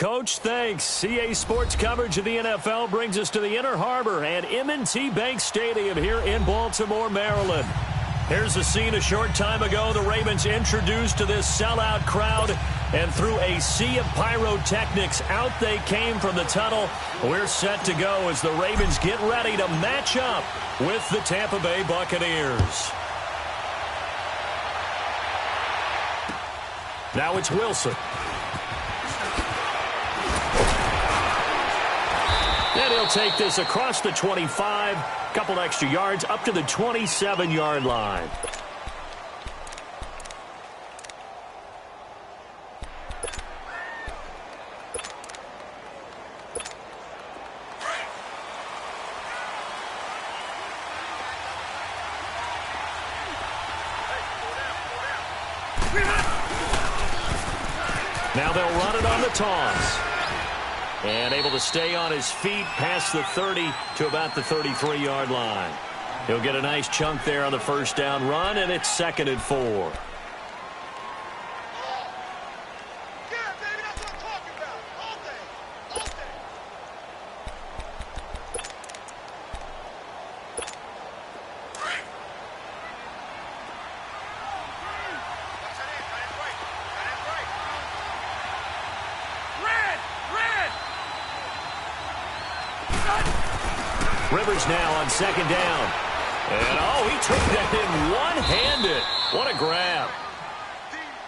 Coach, thanks. CA Sports coverage of the NFL brings us to the Inner Harbor and M&T Bank Stadium here in Baltimore, Maryland. Here's the scene a short time ago. The Ravens introduced to this sellout crowd, and through a sea of pyrotechnics, out they came from the tunnel. We're set to go as the Ravens get ready to match up with the Tampa Bay Buccaneers. Now it's Wilson. And he'll take this across the 25, couple extra yards up to the 27-yard line. Now they'll run it on the toss. And able to stay on his feet past the 30 to about the 33-yard line. He'll get a nice chunk there on the first down run, and it's 2nd and 4. Rivers now on 2nd down. And, oh, he took that in one-handed. What a grab.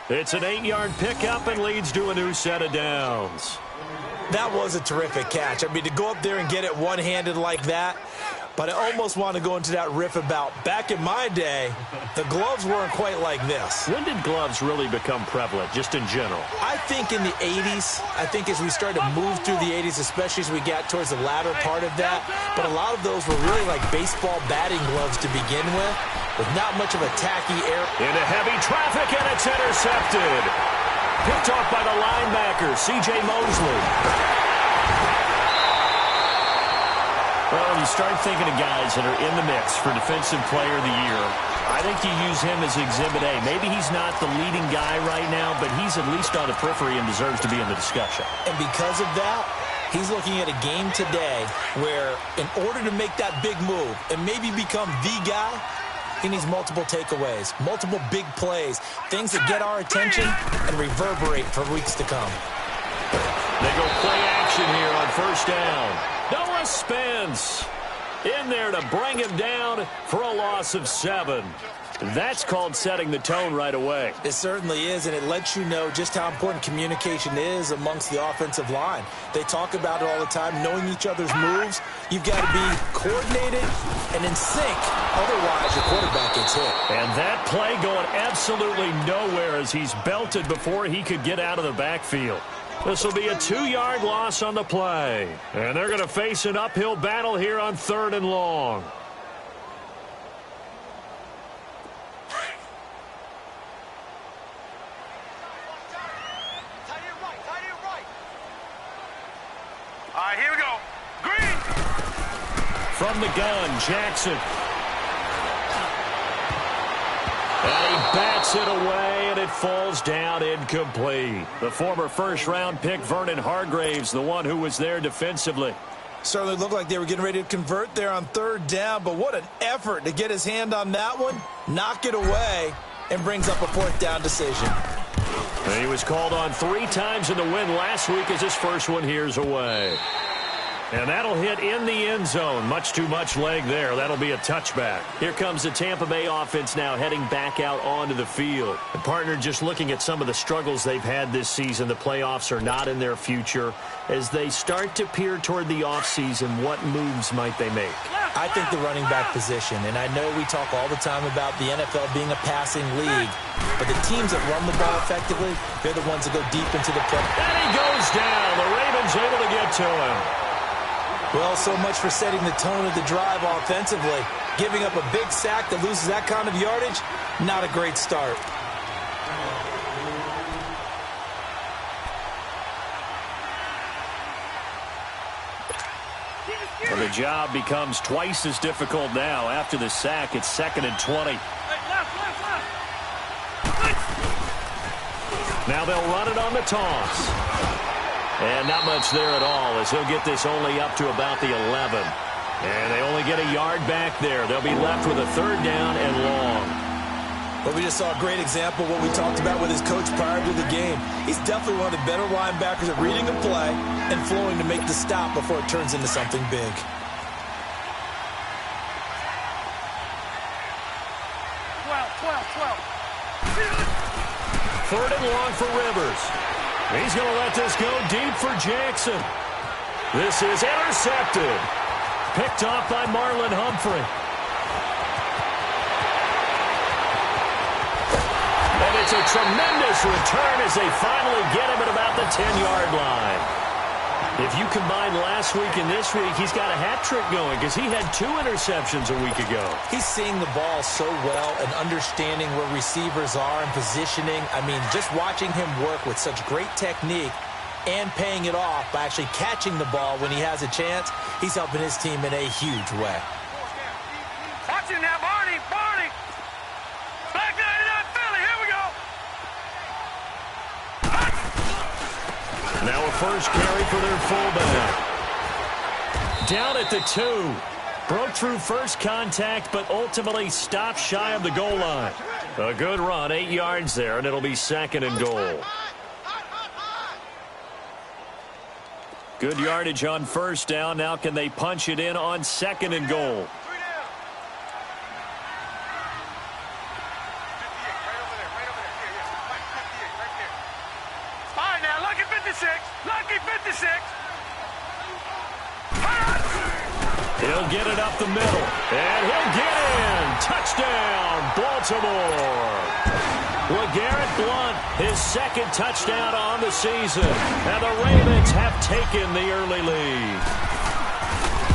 It's an 8-yard pickup and leads to a new set of downs. That was a terrific catch. I mean, to go up there and get it one-handed like that, but I almost want to go into that riff about back in my day, the gloves weren't quite like this. When did gloves really become prevalent, just in general? I think in the 80s. I think as we started to move through the 80s, especially as we got towards the latter part of that. But a lot of those were really like baseball batting gloves to begin with not much of a tacky air. Into heavy traffic, and it's intercepted. Picked off by the linebacker, C.J. Mosley. Well, when you start thinking of guys that are in the mix for Defensive Player of the Year, I think you use him as Exhibit A. Maybe he's not the leading guy right now, but he's at least on the periphery and deserves to be in the discussion. And because of that, he's looking at a game today where in order to make that big move and maybe become the guy, he needs multiple takeaways, multiple big plays, things that get our attention and reverberate for weeks to come. They go play action here on first down. Noah Spence in there to bring him down for a loss of 7. That's called setting the tone right away. It certainly is, and it lets you know just how important communication is amongst the offensive line. They talk about it all the time, knowing each other's moves. You've got to be coordinated and in sync. Otherwise, your quarterback gets hit. And that play going absolutely nowhere as he's belted before he could get out of the backfield. This will be a 2-yard loss on the play. And they're going to face an uphill battle here on 3rd and long. All right, here we go. Green! From the gun, Jackson. And he bats it away, and it falls down incomplete. The former first-round pick, Vernon Hargraves, the one who was there defensively. Certainly looked like they were getting ready to convert there on 3rd down, but what an effort to get his hand on that one, knock it away, and brings up a 4th down decision. And he was called on 3 times in the win last week as his first one here's away. And that'll hit in the end zone. Much too much leg there. That'll be a touchback. Here comes the Tampa Bay offense now heading back out onto the field. And partner, just looking at some of the struggles they've had this season, the playoffs are not in their future. As they start to peer toward the offseason, what moves might they make? I think the running back position, and I know we talk all the time about the NFL being a passing league, but the teams that run the ball effectively, they're the ones that go deep into the play. And he goes down. The Ravens able to get to him. Well, so much for setting the tone of the drive offensively. Giving up a big sack that loses that kind of yardage, not a great start. And the job becomes twice as difficult now. After the sack, it's 2nd and 20. Now they'll run it on the toss. And not much there at all, as he'll get this only up to about the 11. And they only get a yard back there. They'll be left with a 3rd down and long. Well, we just saw a great example of what we talked about with his coach prior to the game. He's definitely one of the better linebackers at reading a play and flowing to make the stop before it turns into something big. 3rd and long for Rivers. He's going to let this go deep for Jackson. This is intercepted. Picked off by Marlon Humphrey. And it's a tremendous return as they finally get him at about the 10-yard line. If you combine last week and this week, he's got a hat trick going because he had 2 interceptions a week ago. He's seeing the ball so well and understanding where receivers are and positioning. I mean, just watching him work with such great technique and paying it off by actually catching the ball when he has a chance, he's helping his team in a huge way. Watch it now, Barney. Barney. Back 99 Philly. Here we go. Now a first carry for their fullback. Down at the 2. Broke through first contact, but ultimately stopped shy of the goal line. A good run, 8 yards there, and it'll be 2nd and goal. Good yardage on 1st down. Now can they punch it in on 2nd and goal? Lucky 56. He'll get it up the middle, and he'll get in. Touchdown, Baltimore. LeGarrette Blount, his 2nd touchdown on the season. And the Ravens have taken the early lead.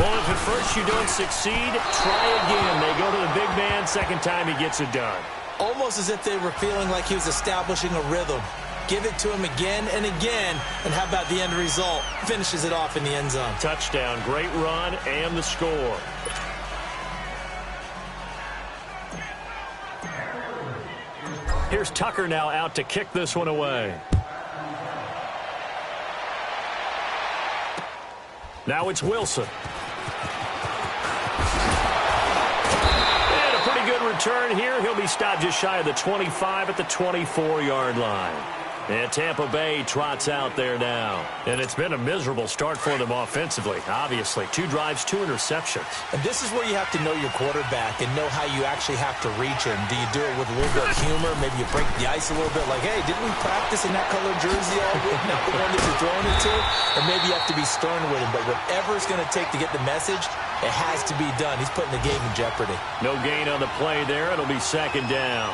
Well, if at first you don't succeed, try again. They go to the big man. 2nd time he gets it done. Almost as if they were feeling like he was establishing a rhythm. Give it to him again and again, and how about the end result? Finishes it off in the end zone. Touchdown, great run, and the score. Here's Tucker now out to kick this one away. Now it's Wilson. And a pretty good return here. He'll be stopped just shy of the 25 at the 24-yard line. And Tampa Bay trots out there now. And it's been a miserable start for them offensively, obviously. 2 drives, 2 interceptions. And this is where you have to know your quarterback and know how you actually have to reach him. Do you do it with a little bit of humor? Maybe you break the ice a little bit like, hey, didn't we practice in that colored jersey all week? Not the one that you're throwing it to? Or maybe you have to be stern with him. But whatever it's going to take to get the message, it has to be done. He's putting the game in jeopardy. No gain on the play there. It'll be 2nd down.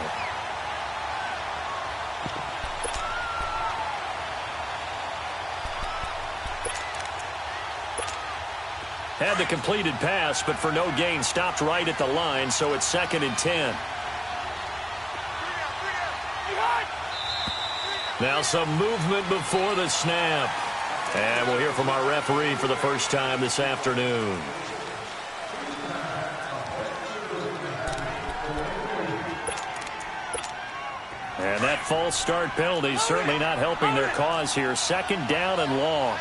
Had the completed pass, but for no gain, stopped right at the line, so it's 2nd and 10. Now some movement before the snap. And we'll hear from our referee for the first time this afternoon. And that false start penalty is certainly not helping their cause here. 2nd down and long.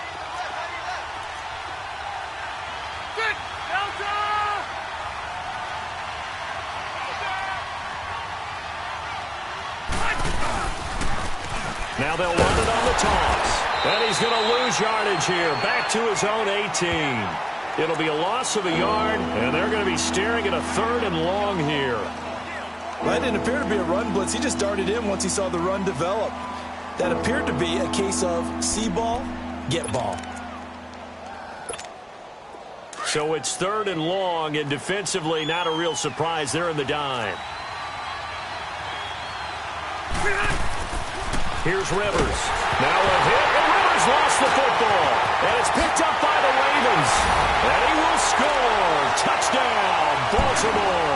Now they'll run it on the toss. And he's going to lose yardage here. Back to his own 18. It'll be a loss of a yard, and they're going to be staring at a 3rd and long here. That didn't appear to be a run blitz. He just darted in once he saw the run develop. That appeared to be a case of see ball, get ball. So it's 3rd and long, and defensively not a real surprise. They're in the dime. Here's Rivers. Now a hit, and Rivers lost the football. And it's picked up by the Ravens. And he will score. Touchdown, Baltimore.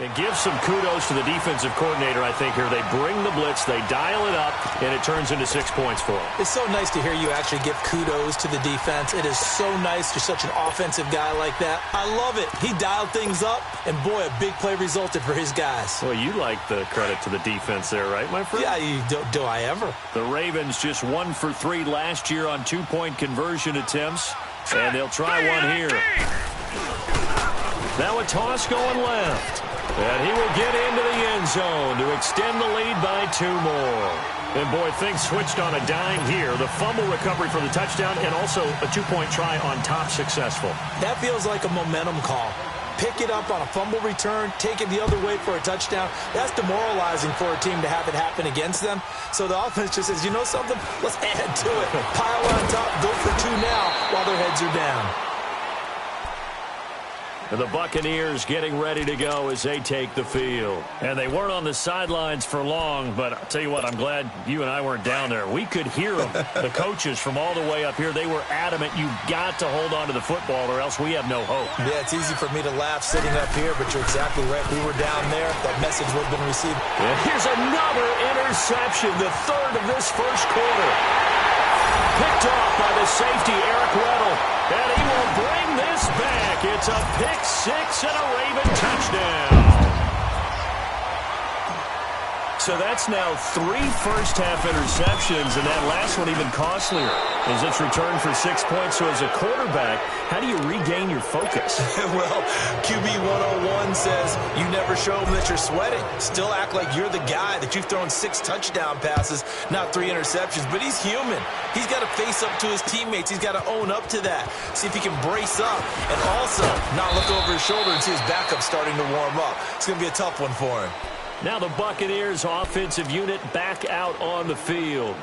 And give some kudos to the defensive coordinator, I think, here. They bring the blitz, they dial it up, and it turns into 6 points for them. It's so nice to hear you actually give kudos to the defense. It is so nice. You're such an offensive guy like that. I love it. He dialed things up, and boy, a big play resulted for his guys. Well, you like the credit to the defense there, right, my friend? Yeah, do I ever? The Ravens just 1 for 3 last year on 2-point conversion attempts, and they'll try one here. Now a toss going left. And he will get into the end zone to extend the lead by 2 more. And, boy, things switched on a dime here. The fumble recovery for the touchdown and also a 2-point try on top successful. That feels like a momentum call. Pick it up on a fumble return, take it the other way for a touchdown. That's demoralizing for a team to have it happen against them. So the offense just says, you know something? Let's add to it. Pile on top, go for 2 now while their heads are down. And the Buccaneers getting ready to go as they take the field. And they weren't on the sidelines for long, but I'll tell you what, I'm glad you and I weren't down there. We could hear them, the coaches from all the way up here. They were adamant, you've got to hold on to the football or else we have no hope. Yeah, it's easy for me to laugh sitting up here, but you're exactly right. We were down there. That message would have been received. And here's another interception, the 3rd of this first quarter. Picked off by the safety, Eric Weddle. And he will bring this back. It's a pick 6 and a Raven touchdown. So that's now 3 first-half interceptions, and that last one even costlier as it's returned for 6 points. So as a quarterback, how do you regain your focus? Well, QB 101 says you never show them that you're sweating. Still act like you're the guy, that you've thrown 6 touchdown passes, not 3 interceptions. But he's human. He's got to face up to his teammates. He's got to own up to that. See if he can brace up and also not look over his shoulder and see his backup starting to warm up. It's going to be a tough one for him. Now the Buccaneers offensive unit back out on the field.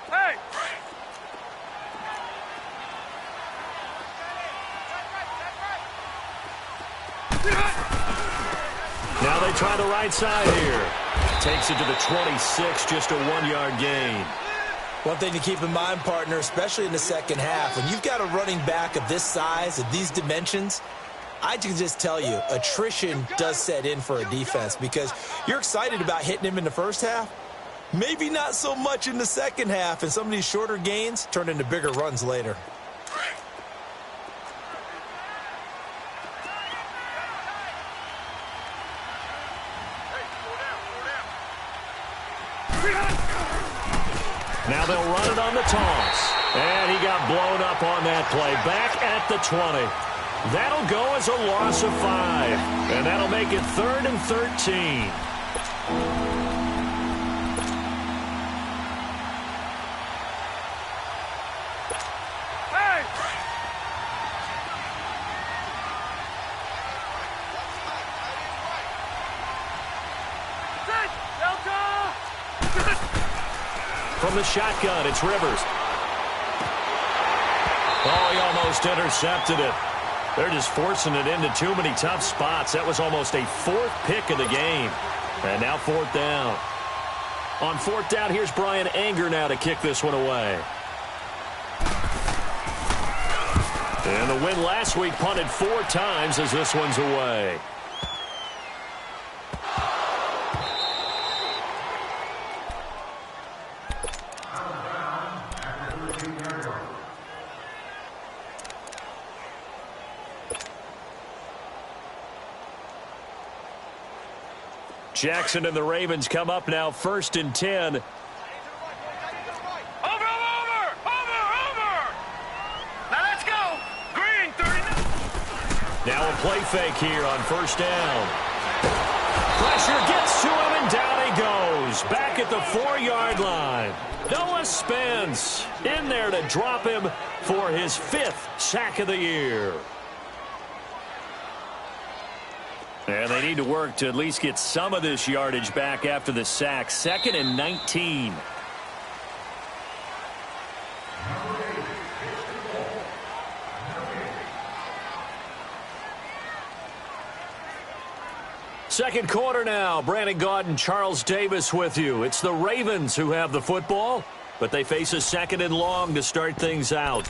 Hey! Now they try the right side here. Takes it to the 26, just a 1-yard gain. One thing to keep in mind, partner, especially in the second half, when you've got a running back of this size, of these dimensions, I can just tell you, attrition does set in for a defense because you're excited about hitting him in the first half. Maybe not so much in the second half, and some of these shorter gains turn into bigger runs later. Now they'll run it on the toss. And he got blown up on that play. Back at the 20. That'll go as a loss of 5. And that'll make it 3rd and 13. From the shotgun, it's Rivers. Oh, he almost intercepted it. They're just forcing it into too many tough spots. That was almost a 4th pick of the game. And now 4th down. On 4th down, here's Brian Anger now to kick this one away. And the win last week punted 4 times as this one's away. Jackson and the Ravens come up now 1st and 10. Over! Now let's go! Green, 39. Now a play fake here on 1st down. Pressure gets to him and down he goes. Back at the 4-yard line. Noah Spence in there to drop him for his 5th sack of the year. And they need to work to at least get some of this yardage back after the sack. 2nd and 19. Second quarter now. Brandon Gaudin, Charles Davis with you. It's the Ravens who have the football, but they face a 2nd and long to start things out.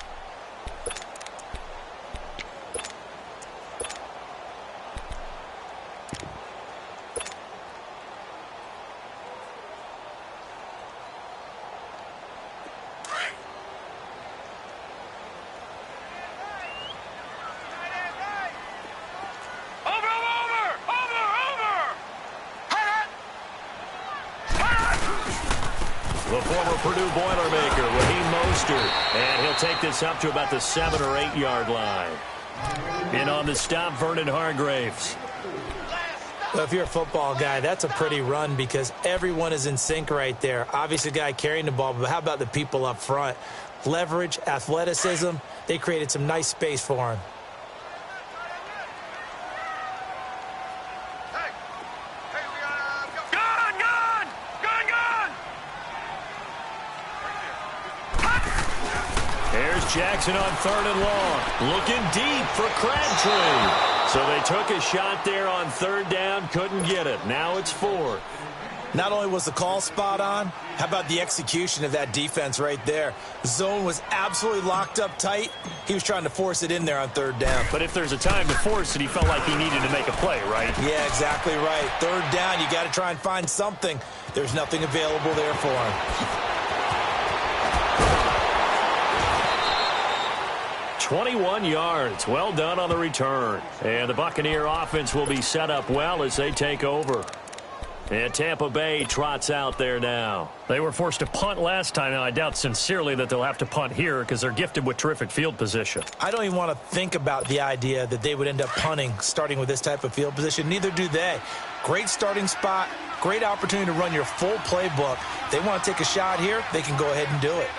The former Purdue Boilermaker, Raheem Mostert. And he'll take this up to about the 7 or 8 yard line. And on the stop, Vernon Hargraves. Well, if you're a football guy, that's a pretty run because everyone is in sync right there. Obviously, the guy carrying the ball, but how about the people up front? Leverage, athleticism, they created some nice space for him. Here's Jackson on 3rd and long. Looking deep for Crabtree. So they took a shot there on 3rd down, couldn't get it. Now it's 4th. Not only was the call spot on, how about the execution of that defense right there? The zone was absolutely locked up tight. He was trying to force it in there on 3rd down. But if there's a time to force it, he felt like he needed to make a play, right? Yeah, exactly right. 3rd down, you got to try and find something. There's nothing available there for him. 21 yards. Well done on the return. And the Buccaneer offense will be set up well as they take over. And Tampa Bay trots out there now. They were forced to punt last time, and I doubt sincerely that they'll have to punt here because they're gifted with terrific field position. I don't even want to think about the idea that they would end up punting starting with this type of field position. Neither do they. Great starting spot, great opportunity to run your full playbook. If they want to take a shot here, they can go ahead and do it.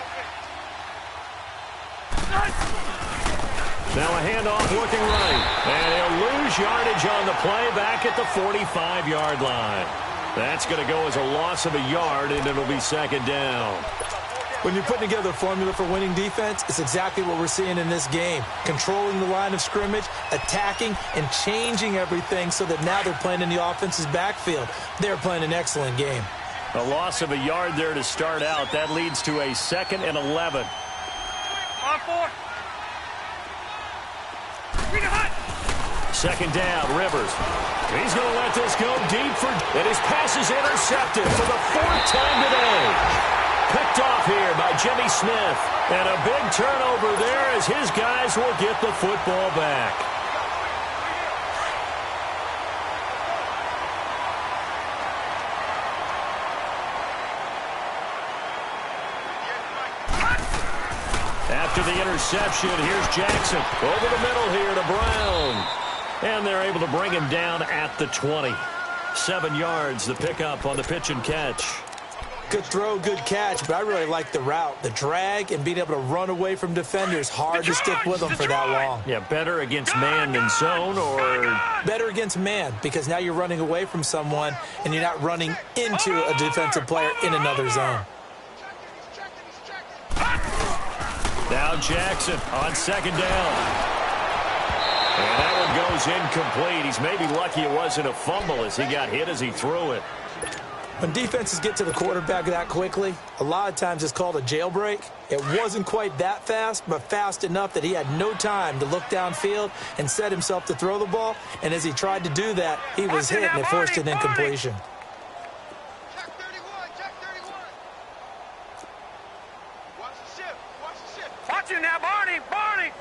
Now a handoff looking right. And he'll lose yardage on the play back at the 45-yard line. That's going to go as a loss of a yard, and it'll be 2nd down. When you're putting together a formula for winning defense, it's exactly what we're seeing in this game. Controlling the line of scrimmage, attacking, and changing everything so that now they're playing in the offense's backfield. They're playing an excellent game. A loss of a yard there to start out. That leads to a 2nd and 11. On 4. 2nd down, Rivers. He's going to let this go deep for, and his pass is intercepted for the 4th time today. Picked off here by Jimmy Smith. And a big turnover there as his guys will get the football back. After the interception, here's Jackson. Over the middle here to Brown. And they're able to bring him down at the 20. 7 yards, the pickup on the pitch and catch. Good throw, good catch, but I really like the route. The drag and being able to run away from defenders. Hard to stick with them for that long. Yeah, better against man than zone, or? Better against man, because now you're running away from someone and you're not running into a defensive player in another zone. Now Jackson on 2nd down. And that one goes incomplete. He's maybe lucky it wasn't a fumble as he got hit as he threw it. When defenses get to the quarterback that quickly, a lot of times it's called a jailbreak. It wasn't quite that fast, but fast enough that he had no time to look downfield and set himself to throw the ball. And as he tried to do that, he was hit and it forced an incompletion. Watch him now, Barney! Barney!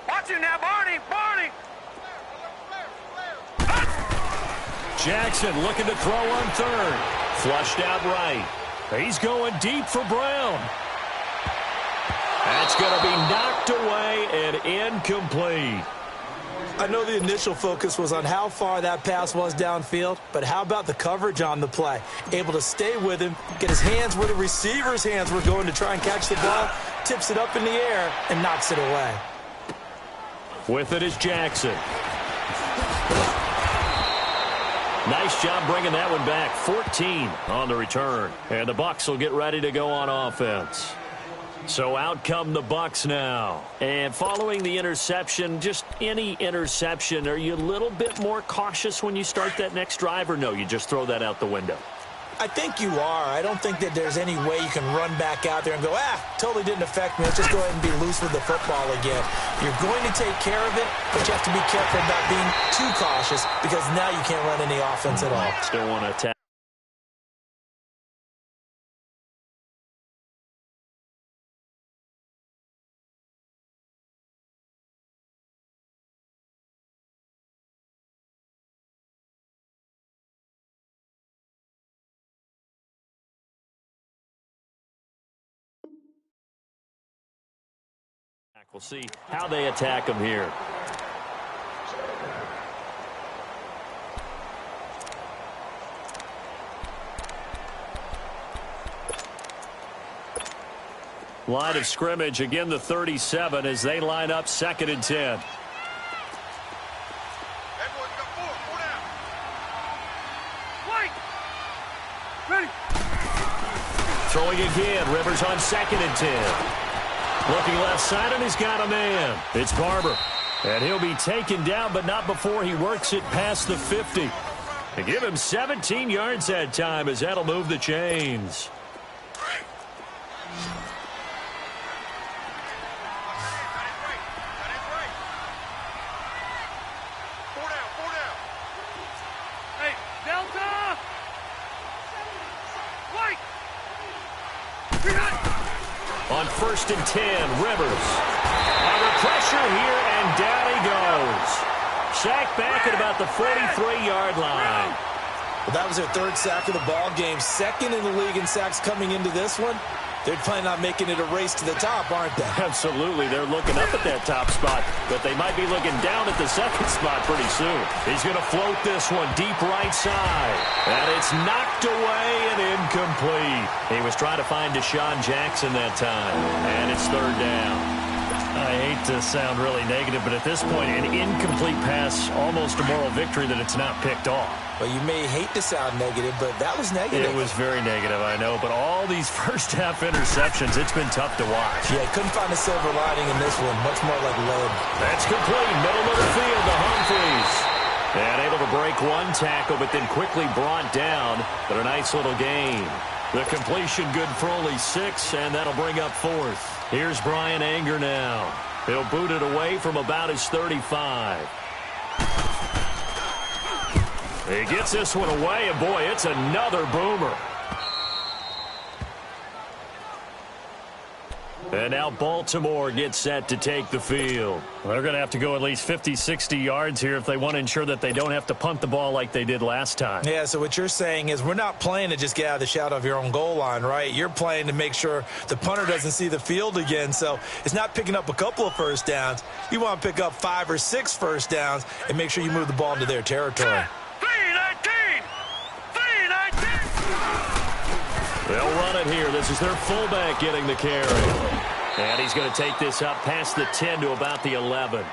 Watch him now, Barney! Barney! Jackson looking to throw on 3rd. Flushed out right. He's going deep for Brown. That's going to be knocked away and incomplete. I know the initial focus was on how far that pass was downfield, but how about the coverage on the play? Able to stay with him, get his hands where the receiver's hands were going to try and catch the ball, tips it up in the air, and knocks it away. With it is Jackson. Nice job bringing that one back. 14 on the return. And the Bucs will get ready to go on offense. So out come the Bucs now. And following the interception, just any interception, are you a little bit more cautious when you start that next drive, or no, you just throw that out the window? I think you are. I don't think that there's any way you can run back out there and go, totally didn't affect me. Let's just go ahead and be loose with the football again. You're going to take care of it, but you have to be careful about being too cautious because now you can't run any offense at all. Still want to attack. We'll see how they attack them here. Line of scrimmage, again the 37 as they line up 2nd and 10. Ready. Throwing again, Rivers on 2nd and 10. Looking left side, and he's got a man. It's Barber. And he'll be taken down, but not before he works it past the 50. They give him 17 yards that time as that'll move the chains. Hey, Delta! White! On 1st and 10, Rivers. Under pressure here, and down he goes. Sacked back at about the 43-yard line. Well, that was their 3rd sack of the ball game. 2nd in the league in sacks coming into this one. They're planning on making it a race to the top, aren't they? Absolutely. They're looking up at that top spot, but they might be looking down at the 2nd spot pretty soon. He's going to float this one deep right side. And it's knocked away and incomplete. He was trying to find Deshaun Jackson that time. And it's 3rd down. I hate to sound really negative, but at this point, an incomplete pass, almost a moral victory that it's not picked off. Well, you may hate to sound negative, but that was negative. It was very negative, I know, but all these first-half interceptions, it's been tough to watch. Yeah, couldn't find a silver lining in this one. Much more like lead. That's complete. Middle of the field to Humphries. And able to break one tackle, but then quickly brought down. But a nice little gain. The completion good for only 6, and that'll bring up 4th. Here's Brian Anger now. He'll boot it away from about his 35. He gets this one away, and boy, it's another boomer. And now Baltimore gets set to take the field. They're going to have to go at least 50, 60 yards here if they want to ensure that they don't have to punt the ball like they did last time. Yeah, so what you're saying is we're not playing to just get out of the shadow of your own goal line, right? You're playing to make sure the punter doesn't see the field again. So it's not picking up a couple of first downs. You want to pick up 5 or 6 first downs and make sure you move the ball into their territory. 319! 319! They'll run it here. This is their fullback getting the carry. And he's going to take this up past the 10 to about the 11.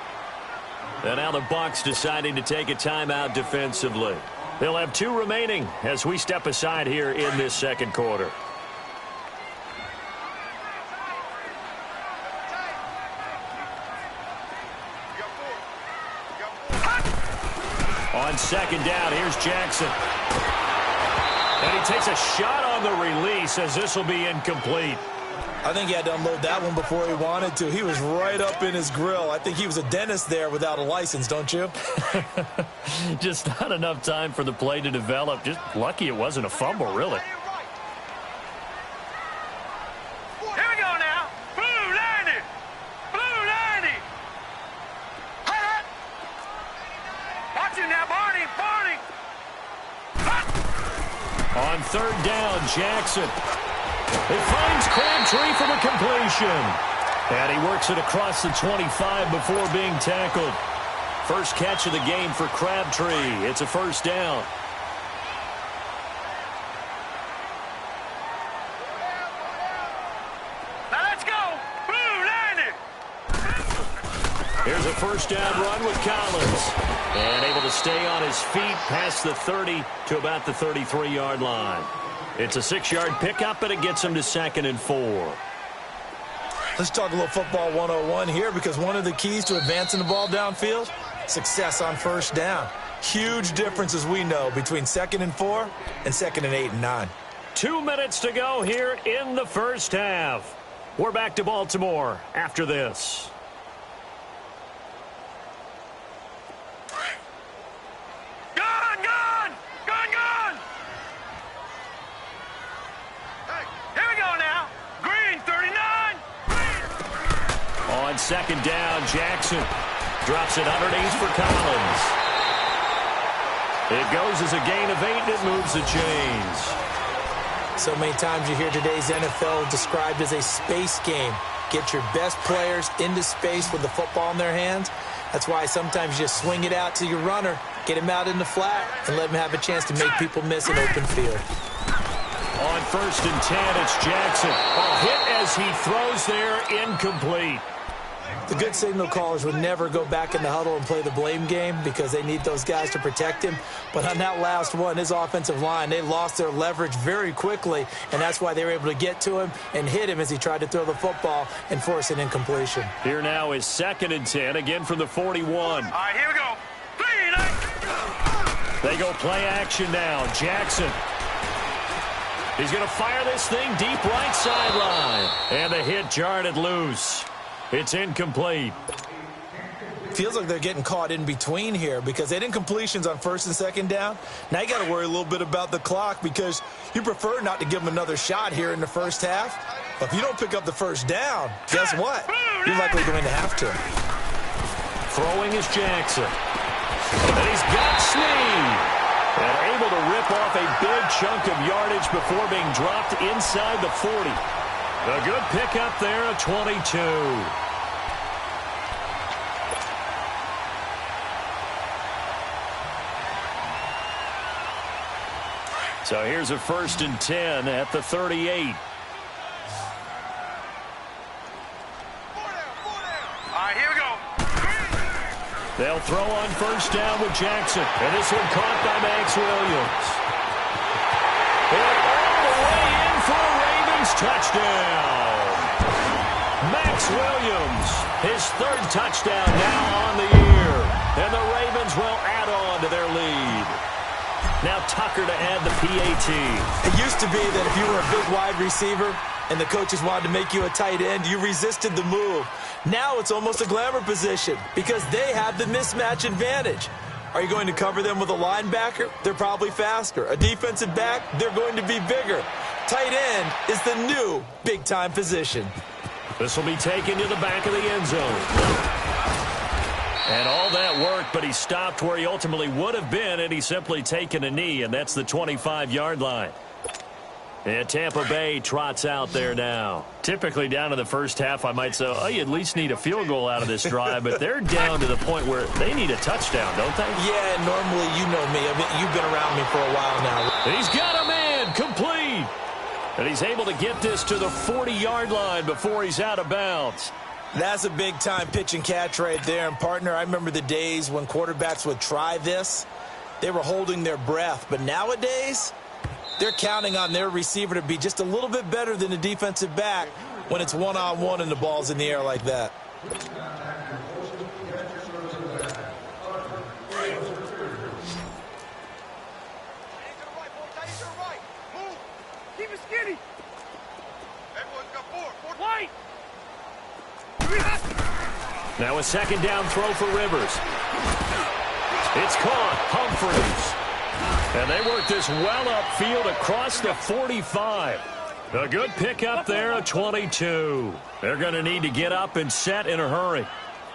And now the Bucs deciding to take a timeout defensively. They'll have 2 remaining as we step aside here in this 2nd quarter. On 2nd down, here's Jackson. And he takes a shot on the release as this will be incomplete. I think he had to unload that one before he wanted to. He was right up in his grill. I think he was a dentist there without a license, don't you? Just not enough time for the play to develop. Just lucky it wasn't a fumble, really. Here we go now. Blue 90. Blue 90. Hot. Watch it now, Barney. Barney. On 3rd down, Jackson. He finds Crabtree for the completion. And he works it across the 25 before being tackled. First catch of the game for Crabtree. It's a 1st down. Now let's go. Blue 90. Here's a 1st down run with Collins. And able to stay on his feet past the 30 to about the 33-yard line. It's a 6-yard pickup, and it gets him to 2nd and 4. Let's talk a little football 101 here, because one of the keys to advancing the ball downfield, success on 1st down. Huge difference, as we know, between 2nd and 4 and 2nd and 8 and 9. 2 minutes to go here in the 1st half. We're back to Baltimore after this. On 2nd down, Jackson drops it underneath for Collins. It goes as a gain of 8, and it moves the chains. So many times you hear today's NFL described as a space game. Get your best players into space with the football in their hands. That's why sometimes you just swing it out to your runner, get him out in the flat, and let him have a chance to make people miss an open field. On 1st and 10, it's Jackson. A hit as he throws there, incomplete. The good signal callers would never go back in the huddle and play the blame game because they need those guys to protect him. But on that last one, his offensive line, they lost their leverage very quickly, and that's why they were able to get to him and hit him as he tried to throw the football and force an incompletion. Here now is 2nd and 10, again from the 41. All right, here we go. 3 and 8. They go play action now. Jackson. He's going to fire this thing deep right sideline. And the hit jarred it loose. It's incomplete. Feels like they're getting caught in between here because they did incompletions on 1st and 2nd down. Now you got to worry a little bit about the clock because you prefer not to give them another shot here in the first half. But if you don't pick up the 1st down, guess what? You're likely going to have to. Throwing is Jackson. And he's got Snead. And able to rip off a big chunk of yardage before being dropped inside the 40. A good pickup there at 22. So here's a 1st and 10 at the 38. They'll throw on 1st down with Jackson. And this one caught by Max Williams. And all the way in for a Ravens touchdown. Max Williams, his 3rd touchdown now on the year. And the Ravens will add on to their lead. Now Tucker to add the PAT. It used to be that if you were a big wide receiver and the coaches wanted to make you a tight end, you resisted the move. Now it's almost a glamour position because they have the mismatch advantage. Are you going to cover them with a linebacker? They're probably faster. A defensive back? They're going to be bigger. Tight end is the new big-time position. This will be taken to the back of the end zone. And all that worked, but he stopped where he ultimately would have been, and he's simply taken a knee, and that's the 25-yard line. And Tampa Bay trots out there now. Typically down in the first half, I might say, oh, you at least need a field goal out of this drive, but they're down to the point where they need a touchdown, don't they? Yeah, normally you know me. I mean, you've been around me for a while now. And he's got a man complete. And he's able to get this to the 40-yard line before he's out of bounds. That's a big-time pitch and catch right there. And, partner, I remember the days when quarterbacks would try this. They were holding their breath. But nowadays, they're counting on their receiver to be just a little bit better than the defensive back when it's one-on-one and the ball's in the air like that. Keep it skinny. Everyone's got 4. White. Now a 2nd down throw for Rivers. It's caught. Humphreys. And they work this well upfield across the 45. A good pickup there at 22. They're going to need to get up and set in a hurry.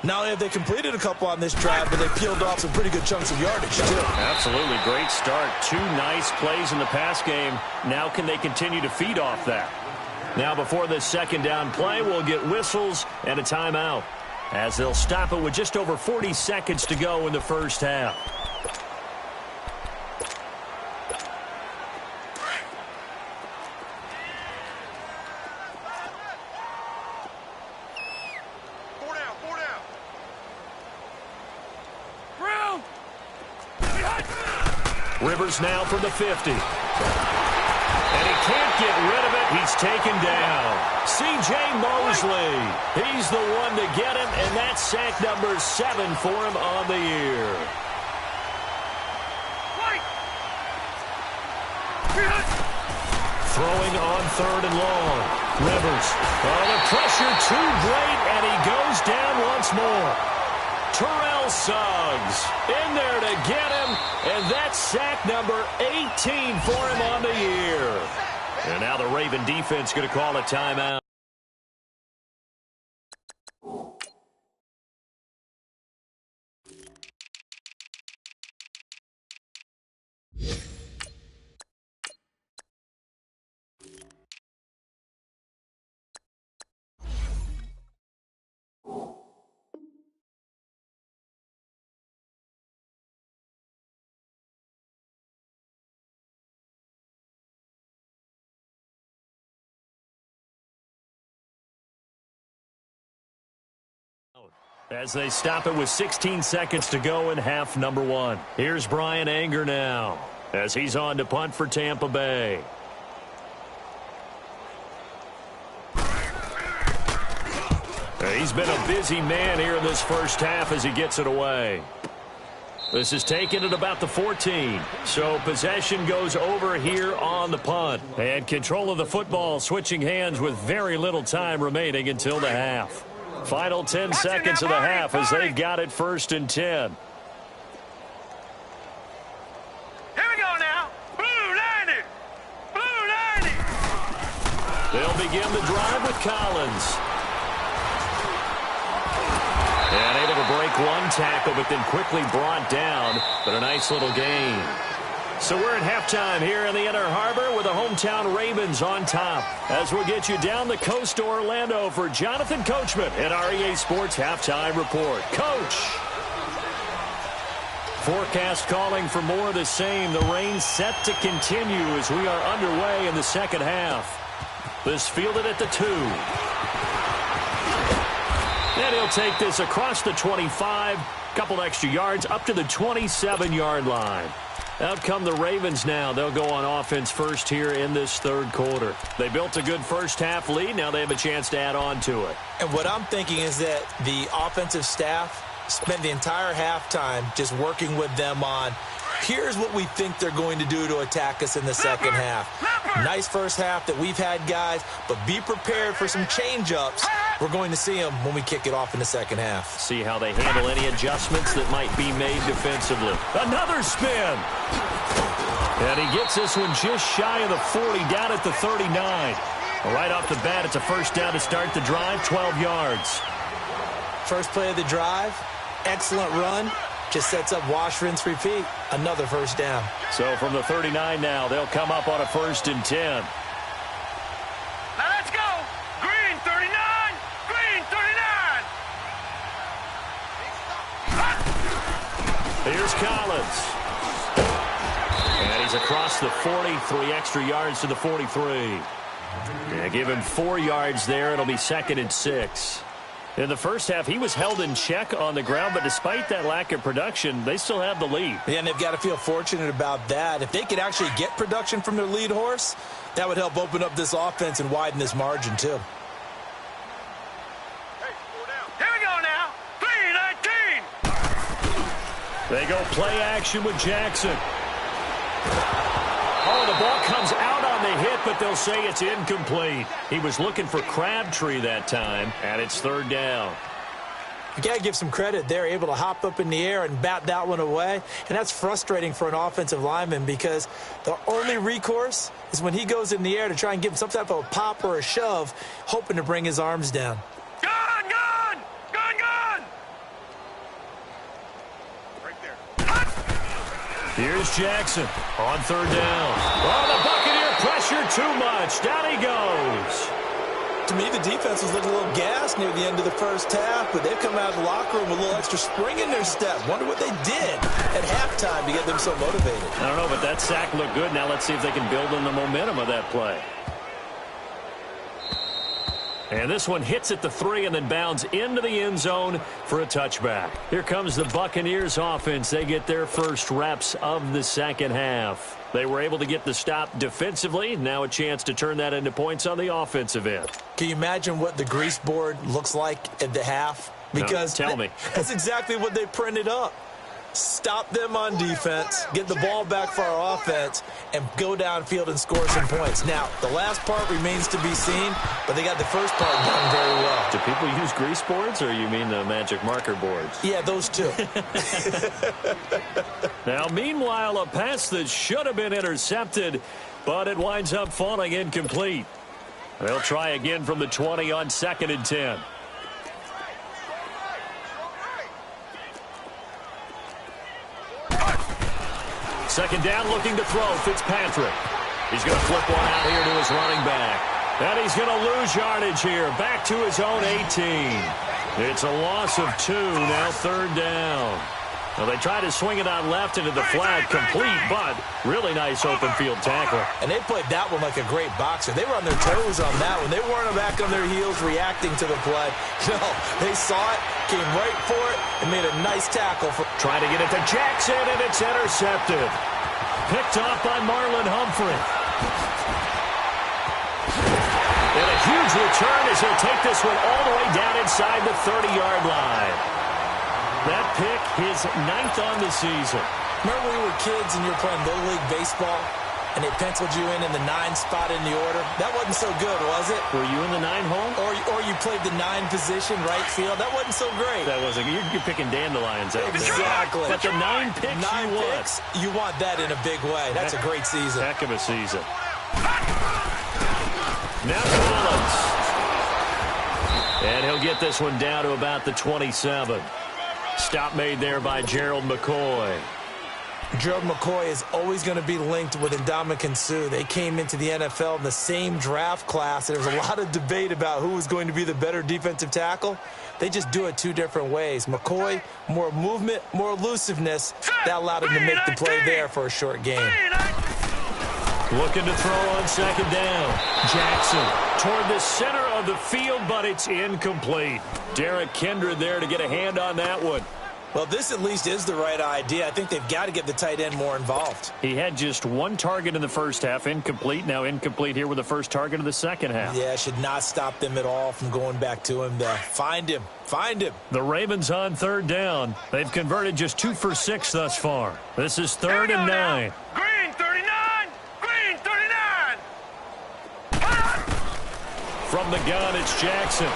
Not only have they completed a couple on this drive, but they peeled off some pretty good chunks of yardage, too. Absolutely. Great start. 2 nice plays in the pass game. Now can they continue to feed off that? Now before this 2nd down play, we'll get whistles and a timeout as they'll stop it with just over 40 seconds to go in the first half. Rivers now from the 50. And he can't get rid of it. He's taken down. C.J. Mosley. He's the one to get him, and that's sack number 7 for him on the year. Throwing on 3rd and long. Rivers. Oh, the pressure too great, and he goes down once more. Terrell Suggs in there to get him, and that's sack number 18 for him on the year. And now the Raven defense going to call a timeout. As they stop it with 16 seconds to go in half number one. Here's Brian Anger now as he's on to punt for Tampa Bay. He's been a busy man here in this first half as he gets it away. This is taken at about the 14. So possession goes over here on the punt. And control of the football switching hands with very little time remaining until the half. Final 10 seconds of the half as they've got it 1st and 10. Here we go now. Blue 90. Blue 90. They'll begin the drive with Collins. And able to break one tackle, but then quickly brought down. But a nice little gain. So we're at halftime here in the Inner Harbor with the hometown Ravens on top. As we'll get you down the coast to Orlando for Jonathan Coachman at our EA Sports Halftime Report. Coach! Forecast calling for more of the same. The rain set to continue as we are underway in the second half. This fielded at the 2. And he'll take this across the 25, couple extra yards up to the 27-yard line. Out come the Ravens now. They'll go on offense first here in this third quarter. They built a good first half lead. Now they have a chance to add on to it. And what I'm thinking is that the offensive staff spent the entire halftime just working with them on, here's what we think they're going to do to attack us in the second half. Nice first half that we've had, guys, but be prepared for some change-ups. We're going to see them when we kick it off in the second half. See how they handle any adjustments that might be made defensively. Another spin. And he gets this one just shy of the 40, down at the 39. Right off the bat, it's a first down to start the drive, 12 yards. First play of the drive, excellent run. Just sets up wash, rinse, repeat. Another first down. So from the 39 now, they'll come up on a 1st and 10. Now let's go. Green 39. Green 39. Here's Collins. And he's across the 40, 3 extra yards to the 43. Yeah, give him 4 yards there. It'll be 2nd and 6. In the first half, he was held in check on the ground, but despite that lack of production, they still have the lead. Yeah, and they've got to feel fortunate about that. If they could actually get production from their lead horse, that would help open up this offense and widen this margin, too. Here we go now. 3-19. They go play action with Jackson. Oh, the ball comes out on the hit, but they'll say it's incomplete. He was looking for Crabtree that time, and it's 3rd down. You got to give some credit. They're able to hop up in the air and bat that one away, and that's frustrating for an offensive lineman because the only recourse is when he goes in the air to try and give him some type of a pop or a shove, hoping to bring his arms down. Gun, gun, gun, gun. Right there. Here's Jackson on 3rd down. Oh, the Buccaneer pressure too much. Down he goes. To me, the defense was looking a little gassed near the end of the first half, but they've come out of the locker room with a little extra spring in their step. Wonder what they did at halftime to get them so motivated. I don't know, but that sack looked good. Now let's see if they can build on the momentum of that play. And this one hits at the 3 and then bounds into the end zone for a touchback. Here comes the Buccaneers offense. They get their first reps of the second half. They were able to get the stop defensively. Now a chance to turn that into points on the offensive end. Can you imagine what the grease board looks like at the half? Because no, tell me. That's exactly what they printed up. Stop them on defense, get the ball back for our offense, and go downfield and score some points. Now, the last part remains to be seen, but they got the first part done very well. Do people use grease boards, or you mean the magic marker boards? Yeah, those two. Now, meanwhile, a pass that should have been intercepted, but it winds up falling incomplete. They'll try again from the 20 on 2nd and 10. Second down, looking to throw. Fitzpatrick. He's going to flip one out here to his running back. And he's going to lose yardage here. Back to his own 18. It's a loss of 2. Now 3rd down. Well, they try to swing it on left into the flat, complete, but really nice open field tackle. And they played that one like a great boxer. They were on their toes on that one. They weren't back on their heels reacting to the play. No, they saw it, came right for it, and made a nice tackle. Trying to get it to Jackson, and it's intercepted. Picked off by Marlon Humphrey. And a huge return as he'll take this one all the way down inside the 30-yard line. That pick, his 9th on the season. Remember when we were kids and you were playing Little League Baseball, and they penciled you in the 9 spot in the order? That wasn't so good, was it? Were you in the 9 hole? Or you played the 9 position, right field? That wasn't so great. That wasn't. You're picking dandelions out there. Exactly. But the 9 picks you want that in a big way. That's a great season. Heck of a season. Now Collins. And he'll get this one down to about the 27. Stop made there by Gerald McCoy. Gerald McCoy is always going to be linked with Ndamukong Suh. They came into the NFL in the same draft class. There was a lot of debate about who was going to be the better defensive tackle. They just do it 2 different ways. McCoy, more movement, more elusiveness. That allowed him to make the play there for a short game. Looking to throw on second down. Jackson toward the center of the field, but it's incomplete. Derek Kindred there to get a hand on that one. Well, this at least is the right idea. I think they've got to get the tight end more involved. He had just 1 target in the first half, incomplete. Now incomplete here with the first target of the second half. Yeah, should not stop them at all from going back to him there. Find him. Find him. The Ravens on third down. They've converted just 2 for 6 thus far. This is 3rd and 9. Green 39. Green 39. From the gun, it's Jackson.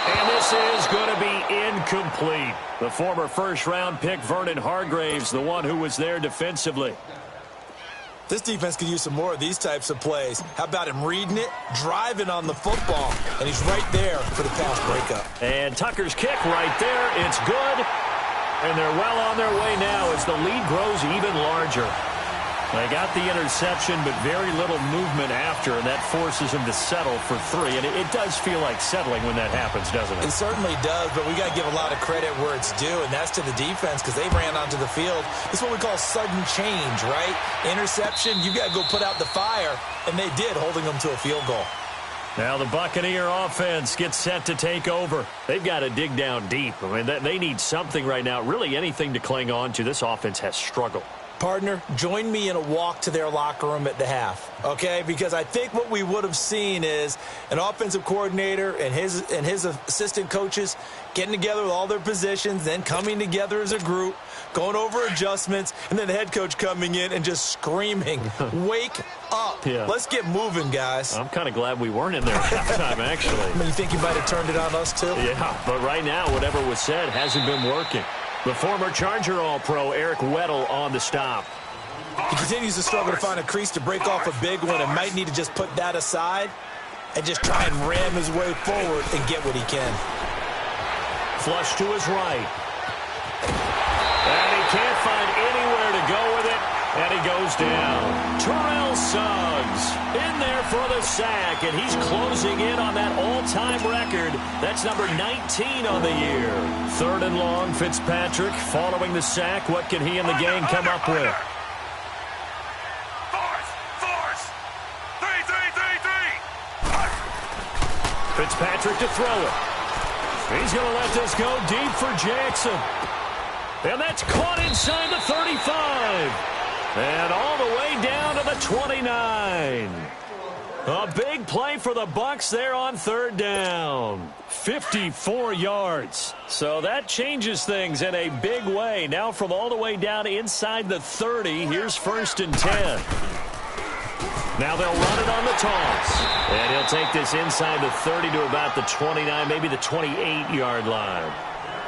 And this is going to be incomplete. The former first-round pick, Vernon Hargraves, the one who was there defensively. This defense could use some more of these types of plays. How about him reading it, driving on the football, and he's right there for the pass breakup. And Tucker's kick right there. It's good. And they're well on their way now as the lead grows even larger. They got the interception, but very little movement after, and that forces them to settle for 3. And it does feel like settling when that happens, doesn't it? It certainly does, but we got to give a lot of credit where it's due, and that's to the defense because they ran onto the field. It's what we call sudden change, right? Interception, you got to go put out the fire, and they did, holding them to a field goal. Now the Buccaneer offense gets set to take over. They've got to dig down deep. I mean, they need something right now, really anything to cling on to. This offense has struggled. Partner, join me in a walk to their locker room at the half, okay? Because I think what we would have seen is an offensive coordinator and his assistant coaches getting together with all their positions, then coming together as a group, going over adjustments, and then the head coach coming in and just screaming, wake up. Yeah. Let's get moving, guys. I'm kind of glad we weren't in there at halftime, actually. I mean, you think you might have turned it on us, too? Yeah, but right now, whatever was said hasn't been working. The former Charger All-Pro, Eric Weddle, on the stop. He continues to struggle to find a crease to break off a big one and might need to just put that aside and just try and ram his way forward and get what he can. Flush to his right. And he can't find anywhere to go with it, and he goes down. Terrell Suggs in there for the sack, and he's closing in on that all-time record. That's number 19 on the year. 3rd and long, Fitzpatrick following the sack. What can he and the gang come up with? Force. 3. Fitzpatrick to throw it. He's going to let this go deep for Jackson. And that's caught inside the 35. And all the way down to the 29. A big play for the Bucs there on 3rd down. 54 yards. So that changes things in a big way. Now from all the way down inside the 30, here's 1st and 10. Now they'll run it on the toss. And he'll take this inside the 30 to about the 29, maybe the 28-yard line.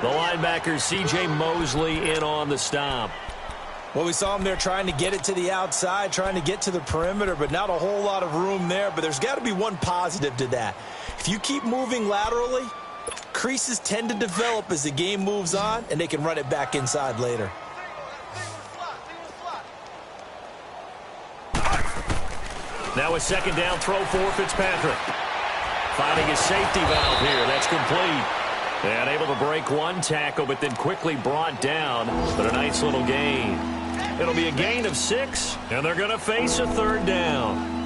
The linebacker, C.J. Mosley, in on the stop. Well, we saw him there trying to get it to the outside, trying to get to the perimeter, but not a whole lot of room there. But there's got to be one positive to that. If you keep moving laterally, creases tend to develop as the game moves on, and they can run it back inside later. Now a 2nd down throw for Fitzpatrick. Finding his safety valve here. That's complete. And able to break one tackle, but then quickly brought down. But a nice little gain. It'll be a gain of 6, and they're going to face a third down.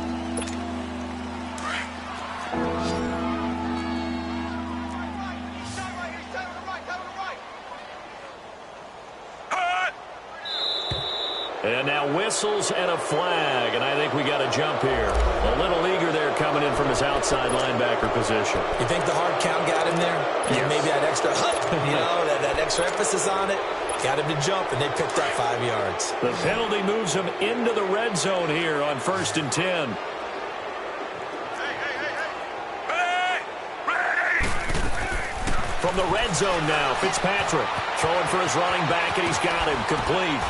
And now whistles and a flag, and I think we got a jump here. A little eager there coming in from his outside linebacker position. You think the hard count got him there? Yes. Maybe that extra that extra emphasis on it got him to jump, and they picked up 5 yards. The penalty moves him into the red zone here on 1st and 10. From the red zone now, Fitzpatrick throwing for his running back, and he's got him complete.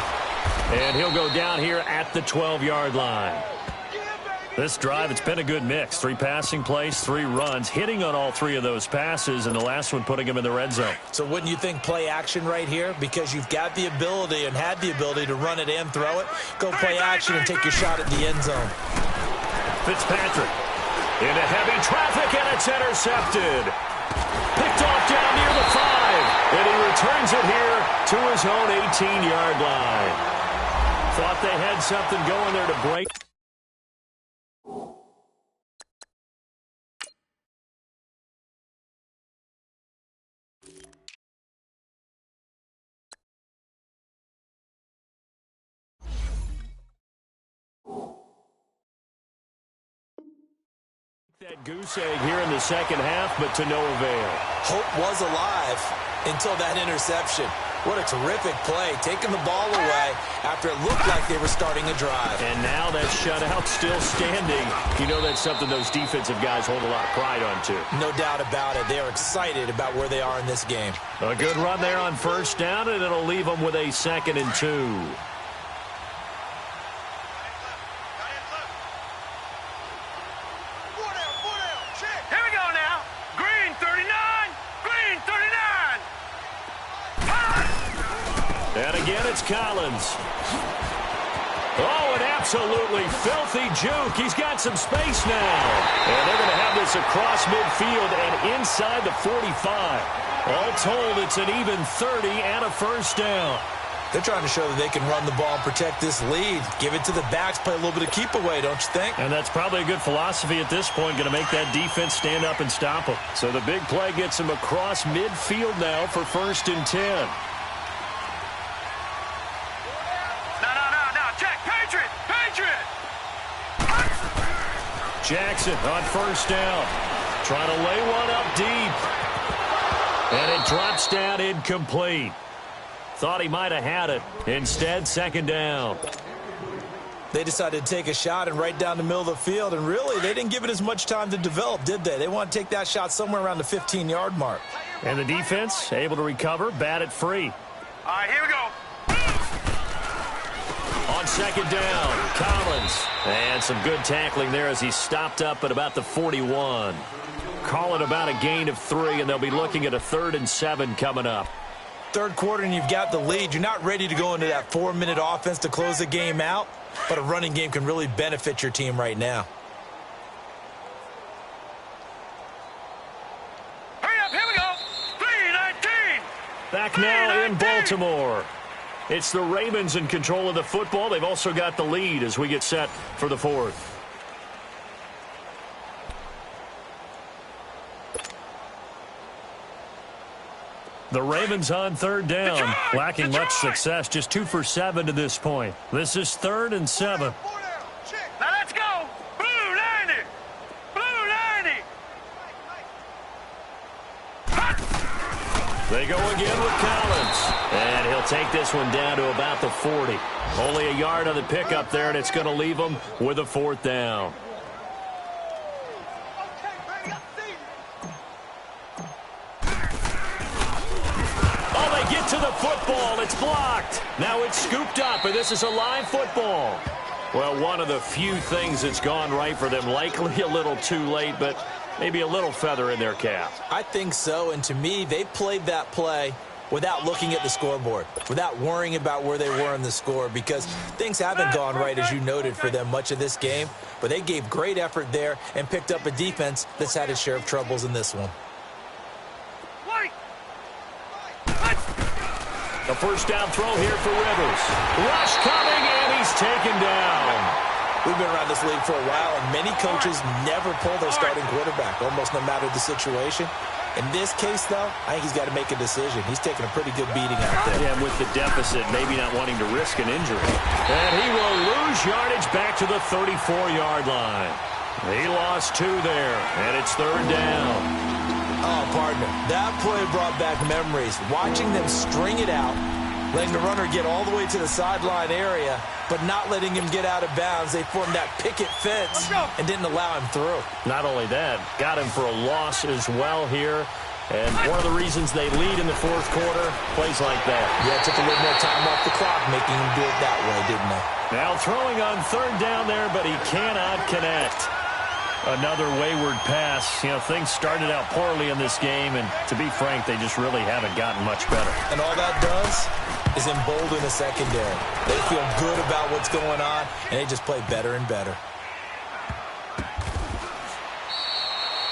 And he'll go down here at the 12-yard line. This drive, it's been a good mix. 3 passing plays, 3 runs, hitting on all 3 of those passes, and the last one putting him in the red zone. So wouldn't you think play action right here? Because you've got the ability and had the ability to run it and throw it. Go play action and take your shot at the end zone. Fitzpatrick into heavy traffic, and it's intercepted. Picked off down near the 5, and he returns it here to his own 18-yard line. Thought they had something going there to break. That goose egg here in the second half, but to no avail. Hope was alive until that interception. What a terrific play, taking the ball away after it looked like they were starting a drive. And now that shutout still standing. You know that's something those defensive guys hold a lot of pride on, too. No doubt about it. They are excited about where they are in this game. A good run there on 1st down, and it'll leave them with a 2nd and 2. And again, it's Collins. Oh, an absolutely filthy juke. He's got some space now. And they're going to have this across midfield and inside the 45. All told, it's an even 30 and a 1st down. They're trying to show that they can run the ball and protect this lead. Give it to the backs, play a little bit of keep away, don't you think? And that's probably a good philosophy at this point, going to make that defense stand up and stop them. So the big play gets him across midfield now for 1st and 10. Jackson on 1st down. Trying to lay one up deep. And it drops down incomplete. Thought he might have had it. Instead, 2nd down. They decided to take a shot and right down the middle of the field. And really, they didn't give it as much time to develop, did they? They want to take that shot somewhere around the 15-yard mark. And the defense able to recover, bat it free. All right, here we go. On 2nd down, Collins. And some good tackling there as he stopped up at about the 41. Call it about a gain of 3, and they'll be looking at a 3rd and 7 coming up. 3rd quarter, and you've got the lead. You're not ready to go into that 4-minute offense to close the game out, but a running game can really benefit your team right now. Hurry up, here we go. 3:19. Back now in Baltimore. It's the Ravens in control of the football. They've also got the lead as we get set for the 4th. The Ravens on 3rd down, lacking much success, just 2 for 7 to this point. This is 3rd and 7. Now let's go. Blue 90. Blue 90. They go again with Collins. And he'll take this one down to about the 40. Only a yard on the pickup there, and it's going to leave them with a 4th down. Oh, they get to the football. It's blocked. Now it's scooped up, and this is a live football. Well, one of the few things that's gone right for them. Likely a little too late, but maybe a little feather in their cap. I think so, and to me, they played that play without looking at the scoreboard, without worrying about where they were in the score, because things haven't gone right, as you noted, for them much of this game. But they gave great effort there and picked up a defense that's had its share of troubles in this one. Wait, A first down throw here for Rivers. Rush coming, and he's taken down. We've been around this league for a while, and many coaches never pull their starting quarterback, almost no matter the situation. In this case, though, I think he's got to make a decision. He's taking a pretty good beating out there. Yeah, with the deficit, maybe not wanting to risk an injury. And he will lose yardage back to the 34-yard line. He lost 2 there, and it's third down. Oh, partner, that play brought back memories. Watching them string it out, letting the runner get all the way to the sideline area, but not letting him get out of bounds. They formed that picket fence and didn't allow him through. Not only that, got him for a loss as well here. And one of the reasons they lead in the fourth quarter, plays like that. Yeah, took a little more time off the clock, making him do it that way, didn't they? Now throwing on third down there, but he cannot connect. Another wayward pass. You know, things started out poorly in this game, and to be frank, they just really haven't gotten much better. And all that does is embolden the secondary. They feel good about what's going on, and they just play better and better.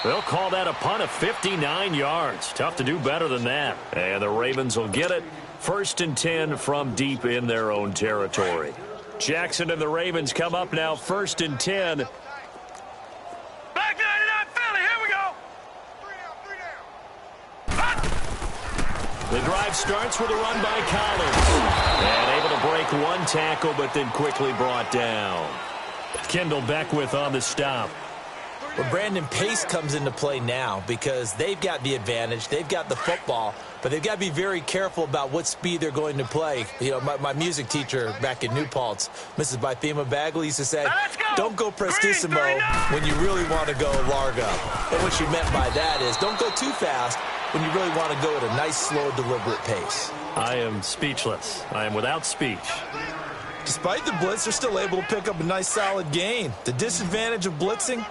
They'll call that a punt of 59 yards. Tough to do better than that. And the Ravens will get it. 1st and 10 from deep in their own territory. Jackson and the Ravens come up now, 1st and 10. Back 99 Philly, here we go. 3 down. The drive starts with a run by Collins. And able to break one tackle, but then quickly brought down. Kendall Beckwith on the stop. Well, Brandon, pace comes into play now because they've got the advantage. They've got the football, but they've got to be very careful about what speed they're going to play. You know, my music teacher back in New Paltz, Mrs. Bythema Bagley, used to say, don't go prestissimo when you really want to go largo. And what she meant by that is don't go too fast when you really want to go at a nice, slow, deliberate pace. I am speechless. I am without speech. Despite the blitz, they're still able to pick up a nice, solid gain. The disadvantage of blitzing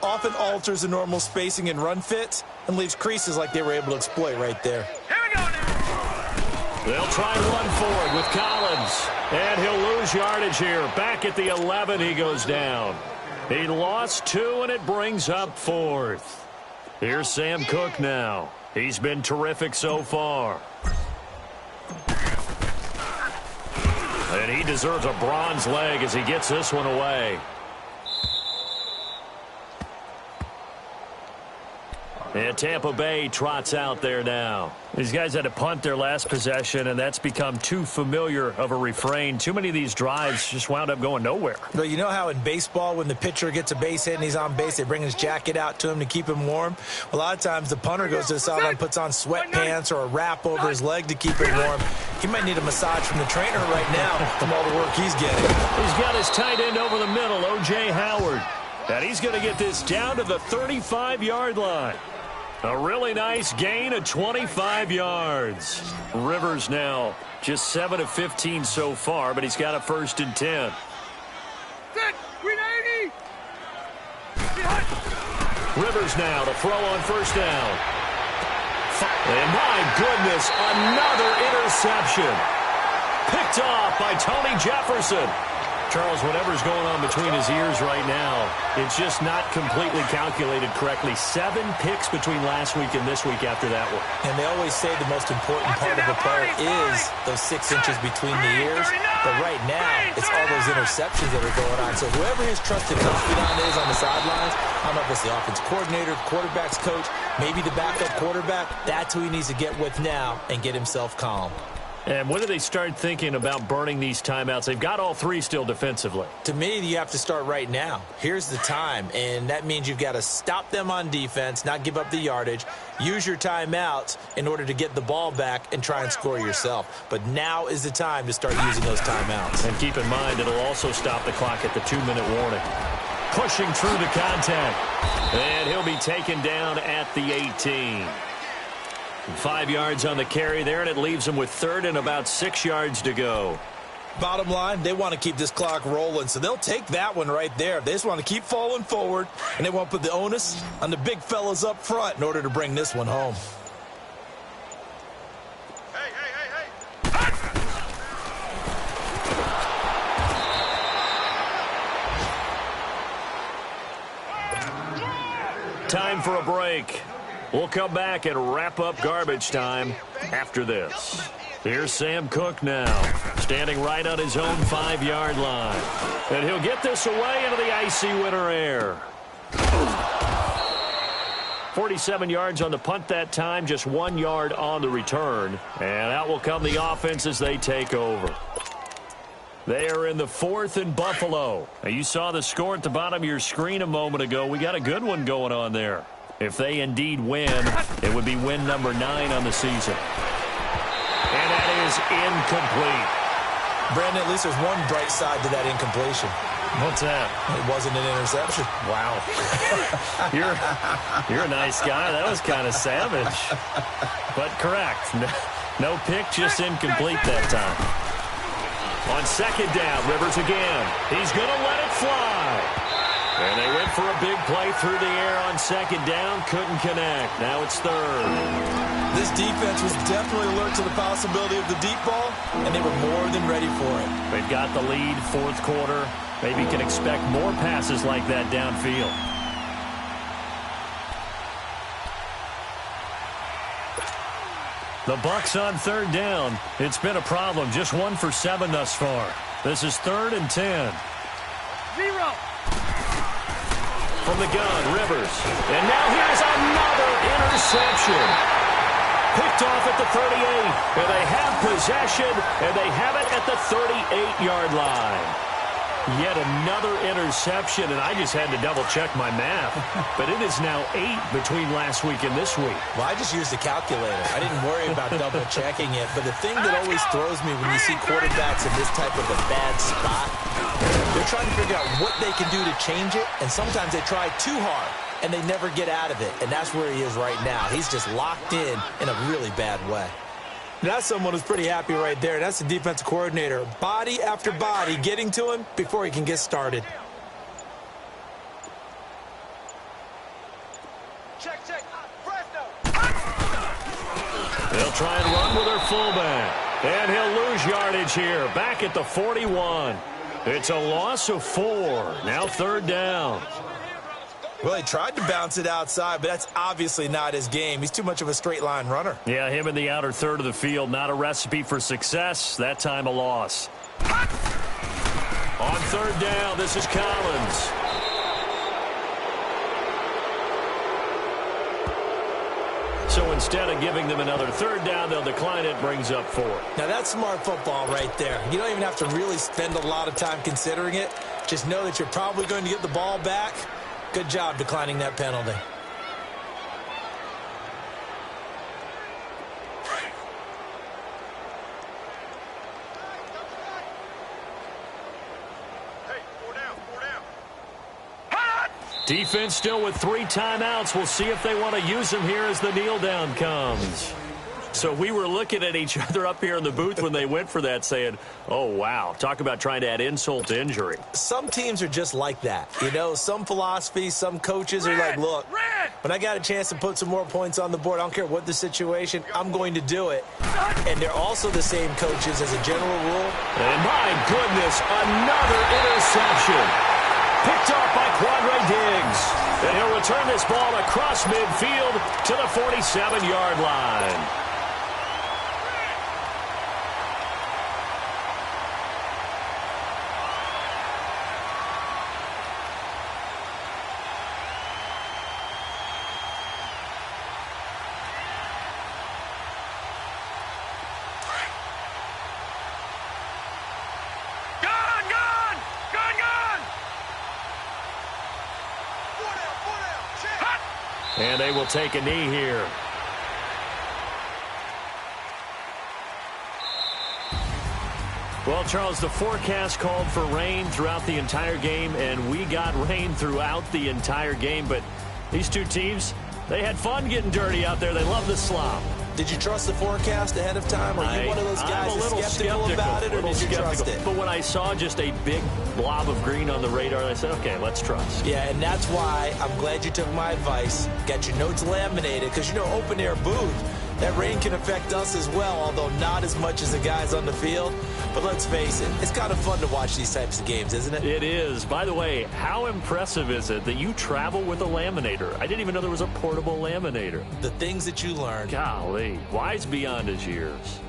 often alters the normal spacing and run fits and leaves creases like they were able to exploit right there. Here we go now. They'll try and run forward with Collins. And he'll lose yardage here. Back at the 11, he goes down. He lost 2, and it brings up 4th. Here's Sam Cook now. He's been terrific so far. And he deserves a bronze leg as he gets this one away. And Tampa Bay trots out there now. These guys had to punt their last possession, and that's become too familiar of a refrain. Too many of these drives just wound up going nowhere. But you know how in baseball, when the pitcher gets a base hit and he's on base, they bring his jacket out to him to keep him warm? A lot of times the punter goes to the sideline, puts on sweatpants or a wrap over his leg to keep him warm. He might need a massage from the trainer right now from all the work he's getting. He's got his tight end over the middle, O.J. Howard. And he's going to get this down to the 35-yard line. A really nice gain of 25 yards. Rivers now just 7 of 15 so far, but he's got a 1st and 10. Rivers now to throw on 1st down. And my goodness, another interception. Picked off by Tony Jefferson. Charles, whatever's going on between his ears right now, it's just not completely calculated correctly. 7 picks between last week and this week after that one. And they always say the most important part of a player is those 6 inches between the ears. But right now, it's all those interceptions that are going on. So whoever his trusted confidant is on the sidelines, I don't know if it's the offense coordinator, quarterback's coach, maybe the backup quarterback, that's who he needs to get with now and get himself calm. And when do they start thinking about burning these timeouts? They've got all 3 still defensively. To me, you have to start right now. Here's the time, and that means you've got to stop them on defense, not give up the yardage, use your timeouts in order to get the ball back and try and score yourself. But now is the time to start using those timeouts. And keep in mind, it'll also stop the clock at the 2-minute warning. Pushing through the contact. And he'll be taken down at the 18. 5 yards on the carry there, and it leaves them with 3rd and about 6 yards to go. Bottom line, they want to keep this clock rolling, so they'll take that one right there. They just want to keep falling forward, and they want to put the onus on the big fellas up front in order to bring this one home. Time for a break. We'll come back and wrap up garbage time after this. Here's Sam Cook now, standing right on his own 5-yard line. And he'll get this away into the icy winter air. 47 yards on the punt that time, just 1 yard on the return. And out will come the offense as they take over. They are in the 4th and Buffalo. Now, you saw the score at the bottom of your screen a moment ago. We got a good one going on there. If they indeed win, it would be win number 9 on the season. And that is incomplete. Brandon, at least there's one bright side to that incompletion. What's that? It wasn't an interception. Wow. You're a nice guy. That was kind of savage. But correct. No pick, just incomplete that time. On 2nd down, Rivers again. He's going to let it fly. And they went for a big play through the air on 2nd down. Couldn't connect. Now it's 3rd. This defense was definitely alert to the possibility of the deep ball, and they were more than ready for it. They've got the lead, 4th quarter. Maybe can expect more passes like that downfield. The Bucs on 3rd down. It's been a problem. Just 1 for 7 thus far. This is 3rd and 10. 0. From the gun, Rivers. And now here's another interception. Picked off at the 38. And they have possession, and they have it at the 38-yard line. Yet another interception, and I just had to double-check my math. But it is now 8 between last week and this week. Well, I just used a calculator. I didn't worry about double-checking it. But the thing that always throws me when you see quarterbacks in this type of a bad spot, they're trying to figure out what they can do to change it, and sometimes they try too hard, and they never get out of it. And that's where he is right now. He's just locked in a really bad way. That's someone who's pretty happy right there. That's the defensive coordinator. Body after body getting to him before he can get started. Check. Fresno. They'll try and run with their fullback. And he'll lose yardage here. Back at the 41. It's a loss of 4. Now 3rd down. Well, he tried to bounce it outside, but that's obviously not his game. He's too much of a straight-line runner. Yeah, him in the outer third of the field. Not a recipe for success. That time a loss. On 3rd down, this is Collins. So instead of giving them another 3rd down, they'll decline it, brings up 4. Now, that's smart football right there. You don't even have to really spend a lot of time considering it. Just know that you're probably going to get the ball back. Good job declining that penalty. Defense still with 3 timeouts. We'll see if they want to use them here as the kneel down comes. So we were looking at each other up here in the booth when they went for that saying, oh, wow, talk about trying to add insult to injury. Some teams are just like that. You know, some philosophies, some coaches are like, look, when I got a chance to put some more points on the board, I don't care what the situation, I'm going to do it. And they're also the same coaches as a general rule. And my goodness, another interception. Picked off by Quandre Diggs. And he'll return this ball across midfield to the 47-yard line. And they will take a knee here. Well, Charles, the forecast called for rain throughout the entire game, and we got rain throughout the entire game. But these two teams, they had fun getting dirty out there. They love the slop. Did you trust the forecast ahead of time? Are you one of those guys that's skeptical about it, or did you trust it? But when I saw just a big blob of green on the radar, I said, okay, let's trust. Yeah, and that's why I'm glad you took my advice. Got your notes laminated, because, you know, open-air booth, that rain can affect us as well, although not as much as the guys on the field. But let's face it, it's kind of fun to watch these types of games, isn't it? It is. By the way, how impressive is it that you travel with a laminator? I didn't even know there was a portable laminator. The things that you learn. Golly, wise beyond his years.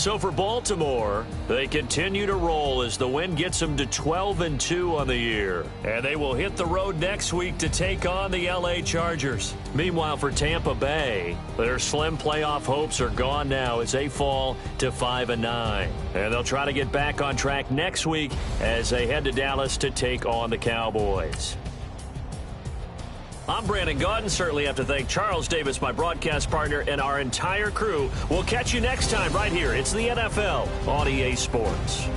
So for Baltimore, they continue to roll as the win gets them to 12-2 on the year. And they will hit the road next week to take on the LA Chargers. Meanwhile, for Tampa Bay, their slim playoff hopes are gone now as they fall to 5-9. And they'll try to get back on track next week as they head to Dallas to take on the Cowboys. I'm Brandon Gaudin. Certainly have to thank Charles Davis, my broadcast partner, and our entire crew. We'll catch you next time right here. It's the NFL on EA Sports.